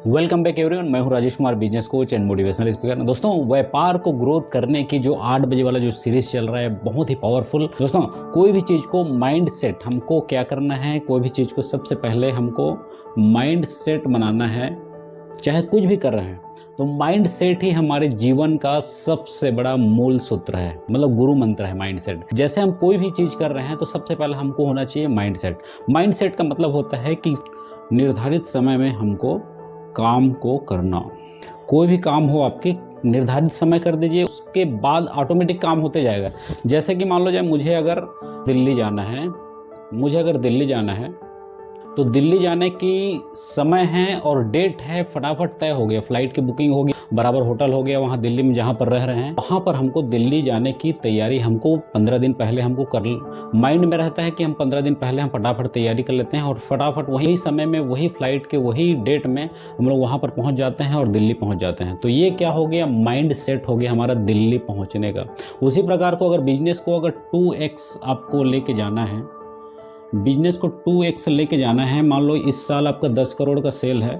Welcome back everyone. मैं हूं Rajesh Kumar, business coach and motivational speaker. दोस्तों, व्यापार को ग्रोथ करने की जो 8 बजे वाला जो सीरीज चल रहा है बहुत ही पावरफुल। दोस्तों, कोई भी चीज़ को माइंड सेट हमको क्या करना है, कोई भी चीज़ को सबसे पहले हमको माइंड सेट बनाना है। चाहे कुछ भी कर रहे हैं तो माइंड सेट ही हमारे जीवन का सबसे बड़ा मूल सूत्र है, मतलब गुरु मंत्र है माइंड सेट। जैसे हम कोई भी चीज़ कर रहे हैं तो सबसे पहले हमको होना चाहिए माइंड सेट। माइंड सेट का मतलब होता है कि निर्धारित समय में हमको काम को करना। कोई भी काम हो आपके निर्धारित समय कर दीजिए, उसके बाद ऑटोमेटिक काम होते जाएगा। जैसे कि मान लो जाए मुझे अगर दिल्ली जाना है तो दिल्ली जाने की समय है और डेट है, फटाफट तय हो गया, फ्लाइट की बुकिंग हो गई, बराबर होटल हो गया वहाँ दिल्ली में जहाँ पर रह रहे हैं। वहाँ पर हमको दिल्ली जाने की तैयारी हमको 15 दिन पहले हमको कर माइंड में रहता है कि हम 15 दिन पहले हम फटाफट तैयारी कर लेते हैं और फटाफट वही समय में, वही फ्लाइट के वही डेट में हम लोग वहाँ पर पहुँच जाते हैं और दिल्ली पहुँच जाते हैं। तो ये क्या हो गया, माइंड सेट हो गया हमारा दिल्ली पहुँचने का। उसी प्रकार को अगर बिजनेस को अगर 2x आपको लेके जाना है, बिजनेस को 2x लेके जाना है, मान लो इस साल आपका 10 करोड़ का सेल है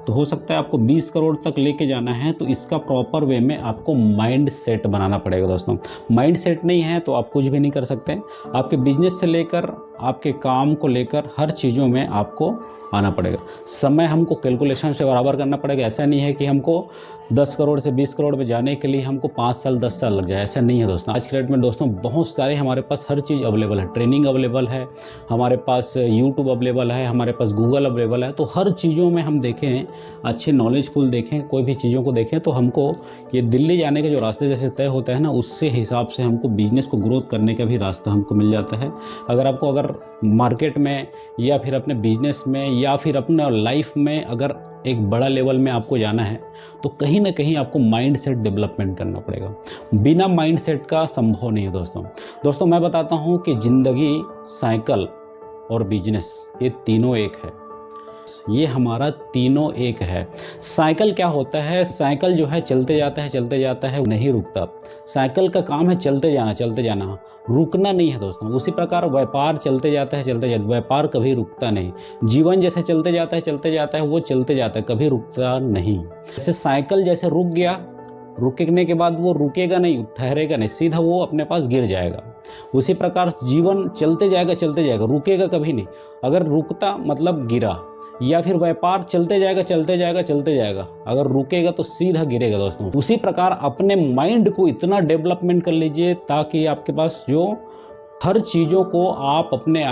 तो हो सकता है आपको 20 करोड़ तक लेके जाना है, तो इसका प्रॉपर वे में आपको माइंड सेट बनाना पड़ेगा। दोस्तों, माइंड सेट नहीं है तो आप कुछ भी नहीं कर सकते। आपके बिजनेस से लेकर आपके काम को लेकर हर चीज़ों में आपको आना पड़ेगा। समय हमको कैलकुलेशन से बराबर करना पड़ेगा। ऐसा नहीं है कि हमको 10 करोड़ से 20 करोड़ में जाने के लिए हमको 5 साल 10 साल लग जाए, ऐसा नहीं है दोस्तों। आज के डेट में दोस्तों बहुत सारे हमारे पास हर चीज़ अवेलेबल है। ट्रेनिंग अवेलेबल है, हमारे पास यूट्यूब अवेलेबल है, हमारे पास गूगल अवेलेबल है। तो हर चीज़ों में हम देखें, अच्छे नॉलेजफुल देखें, कोई भी चीज़ों को देखें तो हमको ये दिल्ली जाने के जो रास्ते जैसे तय होता है ना, उससे हिसाब से हमको बिजनेस को ग्रोथ करने का भी रास्ता हमको मिल जाता है। अगर मार्केट में या फिर अपने बिजनेस में या फिर अपने लाइफ में अगर एक बड़ा लेवल में आपको जाना है तो कहीं ना कहीं आपको माइंड सेट डेवलपमेंट करना पड़ेगा। बिना माइंड सेट का संभव नहीं है दोस्तों। मैं बताता हूँ कि ज़िंदगी, साइकिल और बिजनेस ये तीनों एक है। ये हमारा तीनों एक है। साइकिल क्या होता है, साइकिल जो है चलते जाता है, नहीं रुकता। साइकिल का काम है चलते जाना, रुकना नहीं है दोस्तों। उसी प्रकार व्यापार चलते जाता है, व्यापार कभी रुकता नहीं। जीवन जैसे चलते जाता है वो चलते जाता है, कभी रुकता नहीं। जैसे साइकिल जैसे रुक गया, रुकने के बाद वो रुकेगा नहीं, ठहरेगा नहीं, सीधा वो अपने पास गिर जाएगा। उसी प्रकार जीवन चलते जाएगा, रुकेगा कभी नहीं। अगर रुकता मतलब गिरा, या फिर व्यापार चलते जाएगा, अगर रुकेगा तो सीधा गिरेगा दोस्तों। उसी प्रकार अपने माइंड को इतना डेवलपमेंट कर लीजिए ताकि आपके पास जो हर चीज़ों को आप अपने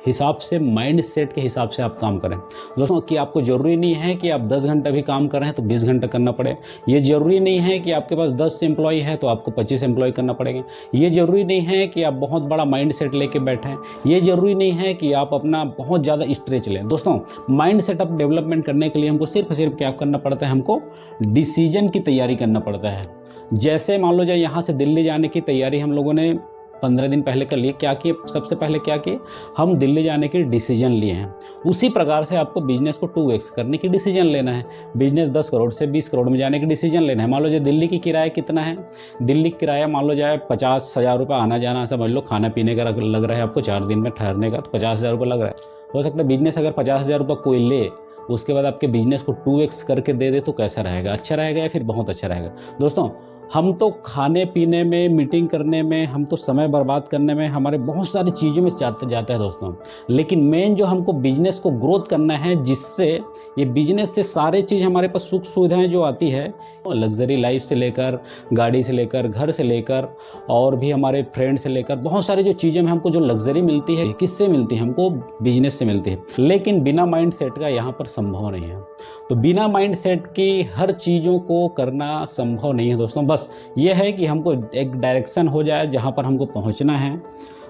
हिसाब से, माइंड सेट के हिसाब से आप काम करें दोस्तों। कि आपको ज़रूरी नहीं है कि आप 10 घंटा भी काम कर रहे हैं तो 20 घंटा करना पड़े। ये ज़रूरी नहीं है कि आपके पास 10 एम्प्लॉय है तो आपको 25 एम्प्लॉय करना पड़ेंगे। ये ज़रूरी नहीं है कि आप बहुत बड़ा माइंड सेट लेके बैठें। ये ज़रूरी नहीं है कि आप अपना बहुत ज़्यादा स्ट्रेच लें। दोस्तों, माइंड सेटअप डेवलपमेंट करने के लिए हमको सिर्फ क्या करना पड़ता है, हमको डिसीजन की तैयारी करना पड़ता है। जैसे मान लो जाए यहाँ से दिल्ली जाने की तैयारी हम लोगों ने 15 दिन पहले कर लिए। क्या किए, सबसे पहले क्या किए, हम दिल्ली जाने के डिसीजन लिए हैं। उसी प्रकार से आपको बिजनेस को 2x करने की डिसीजन लेना है। बिजनेस 10 करोड़ से 20 करोड़ में जाने की डिसीजन लेना है। मान लो जाए दिल्ली की किराया कितना है, दिल्ली की किराया मान लो जाए 50,000 रुपये आना जाना समझ लो, खाना पीने का लग रहा है आपको 4 दिन में ठहरने का, तो 50,000 रुपये लग रहा है। हो सकता है बिजनेस अगर 50,000 रुपये कोई ले, उसके बाद आपके बिजनेस को 2x करके दे दे तो कैसा रहेगा, अच्छा रहेगा या फिर बहुत अच्छा रहेगा। दोस्तों, हम तो खाने पीने में, मीटिंग करने में, हम तो समय बर्बाद करने में, हमारे बहुत सारी चीज़ों में जाता है दोस्तों। लेकिन मेन जो हमको बिजनेस को ग्रोथ करना है, जिससे ये बिजनेस से सारे चीज़ हमारे पास सुख सुविधाएं जो आती है, लग्जरी लाइफ से लेकर, गाड़ी से लेकर, घर से लेकर, और भी हमारे फ्रेंड से लेकर, बहुत सारी जो चीज़ें में हमको जो लग्जरी मिलती है, किससे मिलती है, हमको बिजनेस से मिलती है। लेकिन बिना माइंड सेट का यहाँ पर संभव नहीं है। तो बिना माइंड सेट की हर चीज़ों को करना संभव नहीं है दोस्तों। बस ये है कि हमको एक डायरेक्शन हो जाए जहाँ पर हमको पहुँचना है,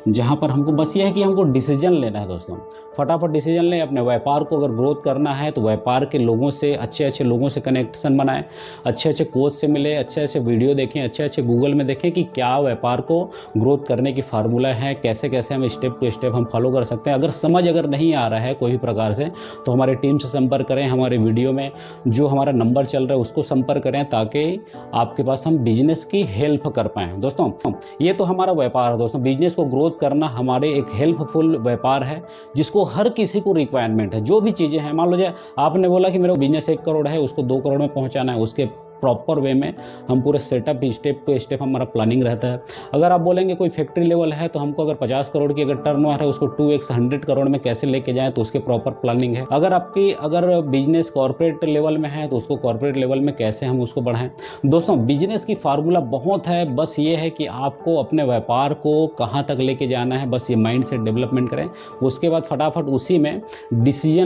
जहाँ पर हमको बस ये है कि हमको डिसीजन लेना है दोस्तों। फटाफट डिसीजन लें। अपने व्यापार को अगर ग्रोथ करना है तो व्यापार के लोगों से, अच्छे लोगों से कनेक्शन बनाएं, अच्छे कोच से मिले, अच्छे वीडियो देखें, अच्छे गूगल में देखें कि क्या व्यापार को ग्रोथ करने की फार्मूला है, कैसे हम स्टेप टू स्टेप हम फॉलो कर सकते हैं। अगर नहीं आ रहा है कोई भी प्रकार से तो हमारे टीम से संपर्क करें। हमारे वीडियो में जो हमारा नंबर चल रहा है उसको संपर्क करें ताकि आपके पास हम बिजनेस की हेल्प कर पाएँ। दोस्तों, ये तो हमारा व्यापार है दोस्तों। बिजनेस को ग्रोथ करना हमारे एक हेल्पफुल व्यापार है जिसको हर किसी को रिक्वायरमेंट है। जो भी चीज़ें हैं, मान लो जाए आपने बोला कि मेरा बिजनेस 1 करोड़ है, उसको 2 करोड़ में पहुंचाना है, उसके प्रॉपर वे में हम पूरे सेटअप स्टेप टू स्टेप हमारा प्लानिंग रहता है। अगर आप बोलेंगे कोई फैक्ट्री लेवल है तो हमको अगर 50 करोड़ की अगर टर्नओवर है उसको 2x 100 करोड़ में कैसे लेके जाएं तो उसके प्रॉपर प्लानिंग है। अगर बिजनेस कॉर्पोरेट लेवल में है तो उसको कॉर्पोरेट लेवल में कैसे हम उसको बढ़ाएं। दोस्तों बिजनेस की फार्मूला बहुत है, बस ये है कि आपको अपने व्यापार को कहाँ तक लेके जाना है, बस ये माइंड सेट डेवलपमेंट करें। उसके बाद फटाफट उसी में डिसीजन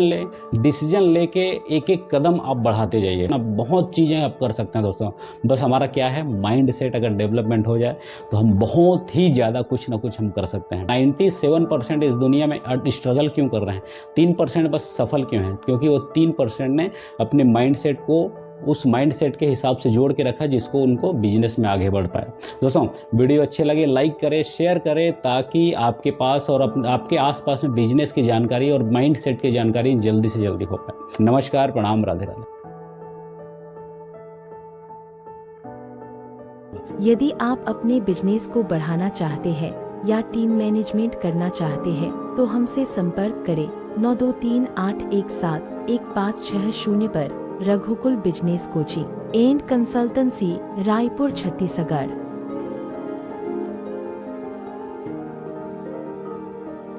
लेके एक एक कदम आप बढ़ाते जाइए ना। बहुत चीज़ें आप कर सकते हैं दोस्तों, बस हमारा क्या है, माइंड सेट अगर डेवलपमेंट हो जाए तो हम बहुत ही ज़्यादा कुछ ना कुछ हम कर सकते हैं। 97% इस दुनिया में स्ट्रगल क्यों कर रहे हैं, 3% बस सफल क्यों हैं, क्योंकि वो 3% ने अपने माइंड सेट को उस माइंड सेट के हिसाब से जोड़ के रखा जिसको उनको बिजनेस में आगे बढ़ पाए। दोस्तों वीडियो अच्छे लगे लाइक करें, शेयर करें, ताकि आपके पास और आपके आसपास में बिजनेस की जानकारी और माइंड सेट की जानकारी जल्दी से जल्दी हो पाए। नमस्कार, प्रणाम, राधे राधे। यदि आप अपने बिजनेस को बढ़ाना चाहते हैं या टीम मैनेजमेंट करना चाहते हैं तो हमसे संपर्क करें 9238171560 पर। Raghukul business coaching and consultancy, Raipur, Chhattisgarh.